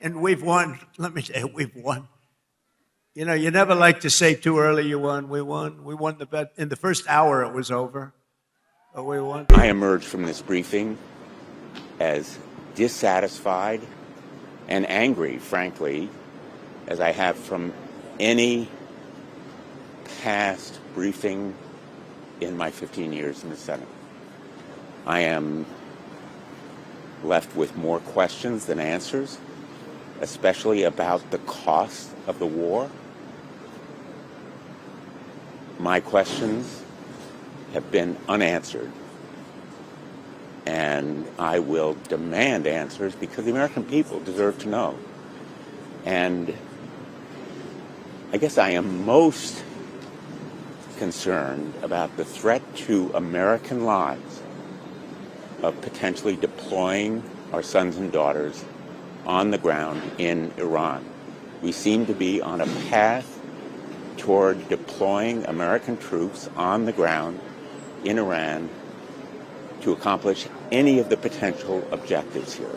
And we've won. Let me tell you, we've won. You know, you never like to say too early you won. We won. We won the bet. In the first hour, it was over. But we won. I emerged from this briefing as dissatisfied and angry, frankly, as I have from any past briefing in my 15 years in the Senate. I am left with more questions than answers, especially about the cost of the war. My questions have been unanswered, and I will demand answers because the American people deserve to know. And I guess I am most concerned about the threat to American lives of potentially deploying our sons and daughters on the ground in Iran. We seem to be on a path toward deploying American troops on the ground in Iran to accomplish any of the potential objectives here.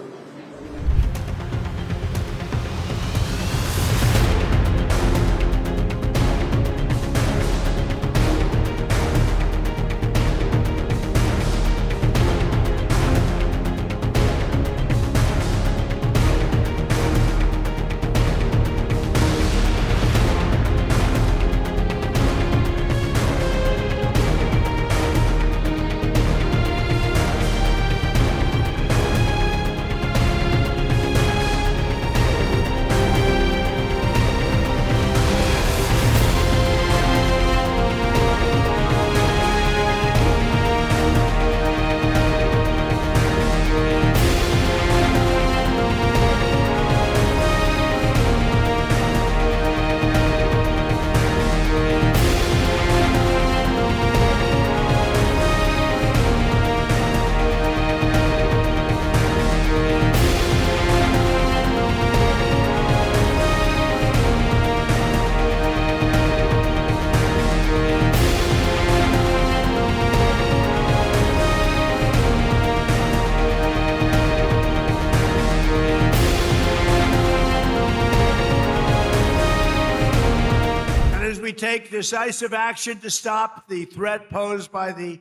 Take decisive action to stop the threat posed by the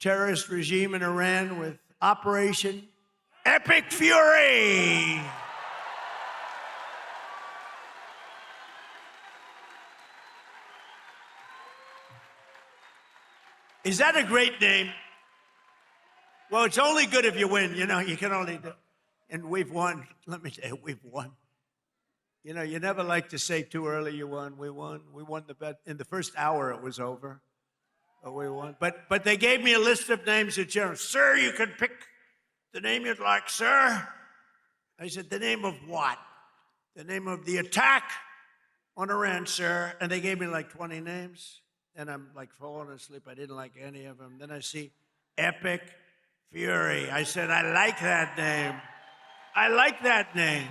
terrorist regime in Iran with Operation Epic Fury. Is that a great name? Well, it's only good if you win. You know, you can only do. And we've won. Let me tell you, we've won. You know, you never like to say too early you won. We won. We won the bet. In the first hour, it was over. But we won. But they gave me a list of names of generals. Sir, you can pick the name you'd like, sir. I said, the name of what? The name of the attack on Iran, sir. And they gave me like 20 names. And I'm like falling asleep. I didn't like any of them. Then I see Epic Fury. I said, I like that name. I like that name.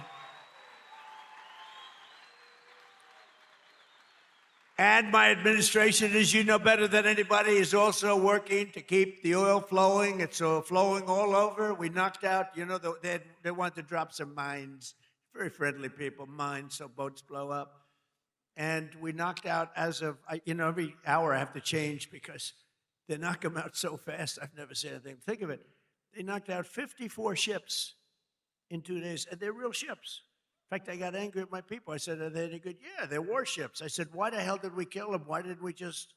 And my administration, as you know better than anybody, is also working to keep the oil flowing. It's flowing all over. We knocked out, you know, they want to drop some mines. Very friendly people, mines, so boats blow up. And we knocked out as of, you know, every hour I have to change because they knock them out so fast. I've never seen anything. Think of it. They knocked out 54 ships in 2 days, and they're real ships. In fact, I got angry at my people. I said, are they any good? Yeah, they're warships. I said, why the hell did we kill them? Why didn't we just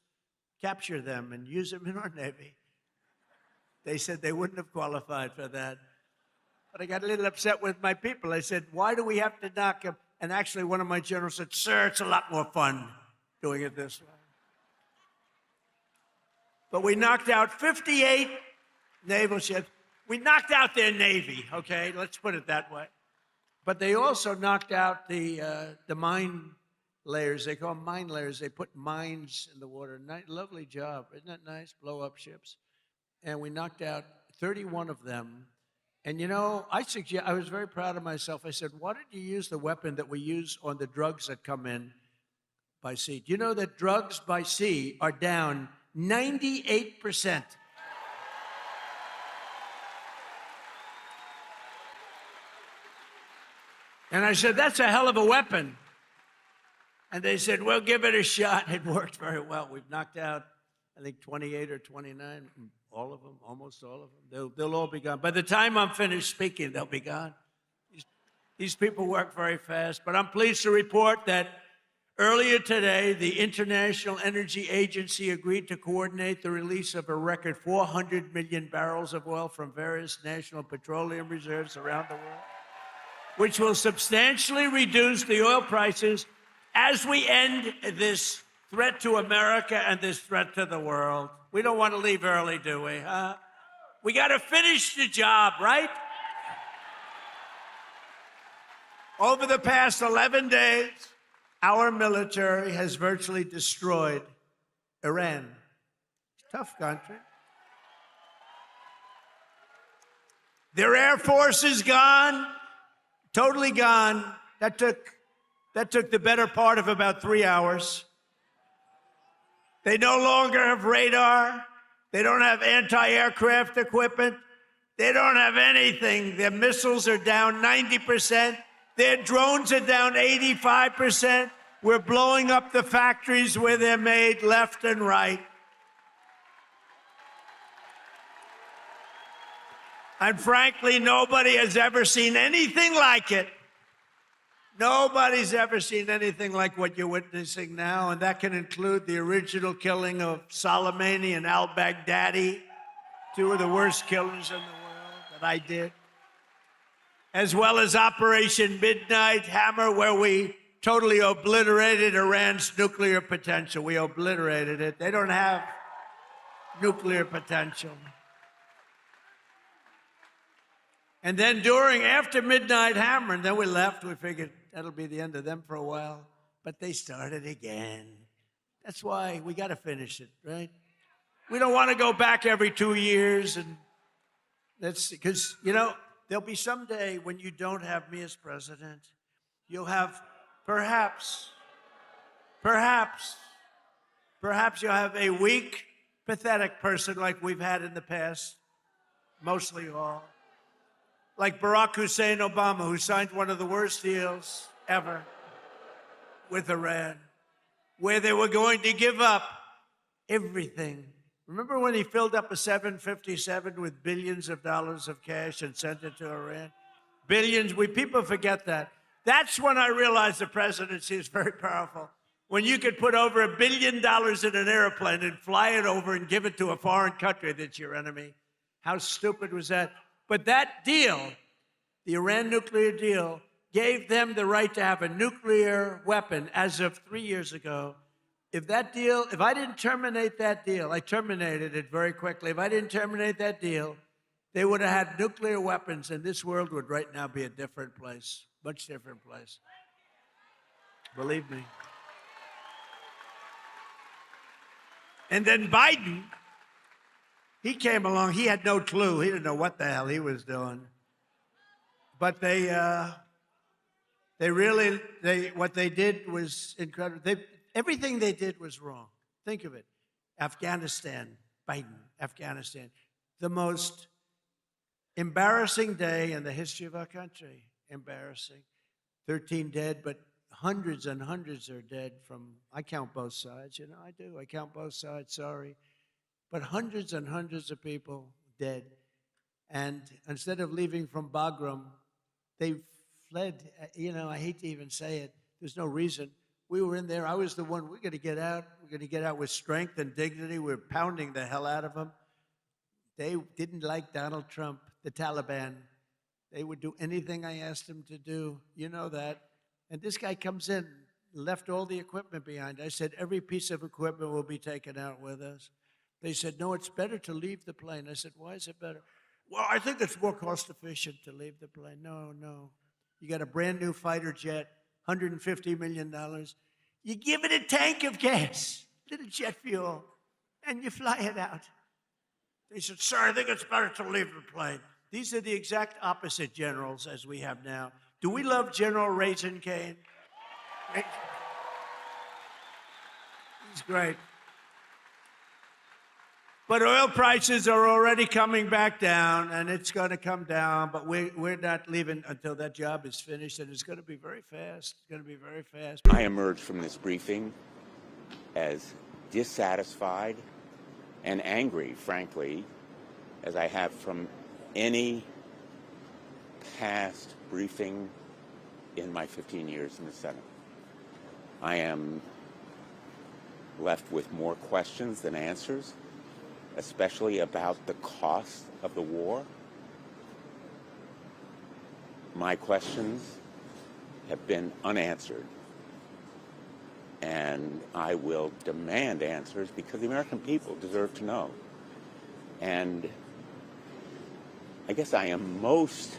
capture them and use them in our Navy? They said they wouldn't have qualified for that. But I got a little upset with my people. I said, why do we have to knock them? And actually, one of my generals said, sir, it's a lot more fun doing it this way. But we knocked out 58 naval ships. We knocked out their Navy, okay? Let's put it that way. But they also knocked out the mine layers. They call them mine layers. They put mines in the water. Lovely job. Isn't that nice? Blow up ships. And we knocked out 31 of them. And, you know, I was very proud of myself. I said, why didn't you use the weapon that we use on the drugs that come in by sea? Do you know that drugs by sea are down 98%? And I said, that's a hell of a weapon. And they said, well, give it a shot. It worked very well. We've knocked out, I think, 28 or 29, all of them, almost all of them. They'll all be gone. By the time I'm finished speaking, they'll be gone. These people work very fast. But I'm pleased to report that earlier today, the International Energy Agency agreed to coordinate the release of a record 400 million barrels of oil from various national petroleum reserves around the world, which will substantially reduce the oil prices as we end this threat to America and this threat to the world. We don't want to leave early, do we? We got to finish the job, right? Over the past 11 days, our military has virtually destroyed Iran. Tough country. Their air force is gone, totally gone. That took the better part of about 3 hours. They no longer have radar. They don't have anti-aircraft equipment. They don't have anything. Their missiles are down 90%. Their drones are down 85%. We're blowing up the factories where they're made left and right. And frankly, nobody has ever seen anything like it. Nobody's ever seen anything like what you're witnessing now, and that can include the original killing of Soleimani and al-Baghdadi, two of the worst killers in the world that I did, as well as Operation Midnight Hammer, where we totally obliterated Iran's nuclear potential. We obliterated it. They don't have nuclear potential. And then after Midnight Hammer, and then we left, we figured that'll be the end of them for a while. But they started again. That's why we got to finish it, right? We don't want to go back every 2 years. And that's because, there'll be some day when you don't have me as president. You'll have perhaps you'll have a weak, pathetic person like we've had in the past, mostly all. Like Barack Hussein Obama, who signed one of the worst deals ever with Iran, where they were going to give up everything. Remember when he filled up a 757 with billions of dollars of cash and sent it to Iran? Billions, people forget that. That's when I realized the presidency is very powerful. When you could put over $1 billion in an airplane and fly it over and give it to a foreign country that's your enemy. How stupid was that? But that deal, the Iran nuclear deal, gave them the right to have a nuclear weapon as of 3 years ago. If I didn't terminate that deal, I terminated it very quickly. If I didn't terminate that deal, they would have had nuclear weapons, and this world would right now be a different place, much different place. Believe me. And then Biden, he came along. He had no clue. He didn't know what the hell he was doing. But what they did was incredible. Everything they did was wrong. Think of it. Afghanistan, Biden, Afghanistan. The most embarrassing day in the history of our country. Embarrassing. 13 dead, but hundreds and hundreds are dead I count both sides. I do. I count both sides, sorry. But hundreds and hundreds of people dead. And instead of leaving from Bagram, they fled. I hate to even say it. There's no reason. We were in there. I was the one. We're going to get out. We're going to get out with strength and dignity. We're pounding the hell out of them. They didn't like Donald Trump, the Taliban. They would do anything I asked them to do. You know that. And this guy comes in, left all the equipment behind. I said, every piece of equipment will be taken out with us. They said, no, it's better to leave the plane. I said, why is it better? Well, I think it's more cost efficient to leave the plane. No. You got a brand new fighter jet, $150 million. You give it a tank of gas, little jet fuel, and you fly it out. They said, sir, I think it's better to leave the plane. These are the exact opposite generals as we have now. Do we love General Raisin Cane? He's great. But oil prices are already coming back down, and it's going to come down. But we're not leaving until that job is finished, and it's going to be very fast. It's going to be very fast. I emerged from this briefing as dissatisfied and angry, frankly, as I have from any past briefing in my 15 years in the Senate. I am left with more questions than answers, especially about the cost of the war. My questions have been unanswered, and I will demand answers because the American people deserve to know. And I guess I am most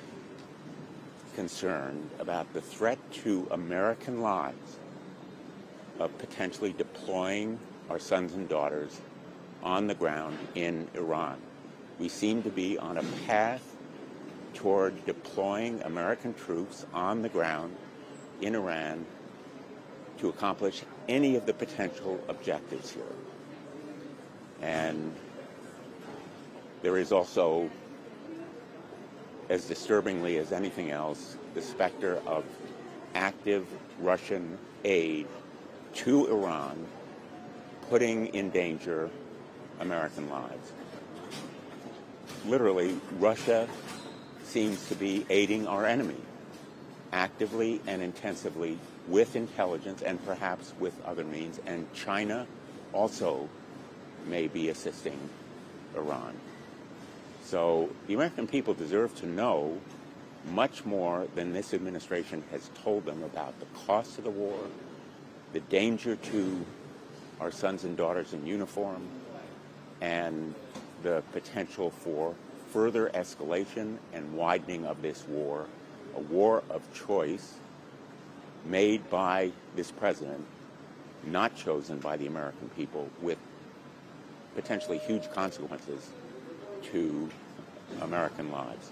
concerned about the threat to American lives of potentially deploying our sons and daughters on the ground in Iran. We seem to be on a path toward deploying American troops on the ground in Iran to accomplish any of the potential objectives here. And there is also, as disturbingly as anything else, the specter of active Russian aid to Iran, putting in danger American lives. Literally, Russia seems to be aiding our enemy actively and intensively with intelligence and perhaps with other means. And China also may be assisting Iran. So the American people deserve to know much more than this administration has told them about the cost of the war, the danger to our sons and daughters in uniform, and the potential for further escalation and widening of this war, a war of choice made by this president, not chosen by the American people, with potentially huge consequences to American lives.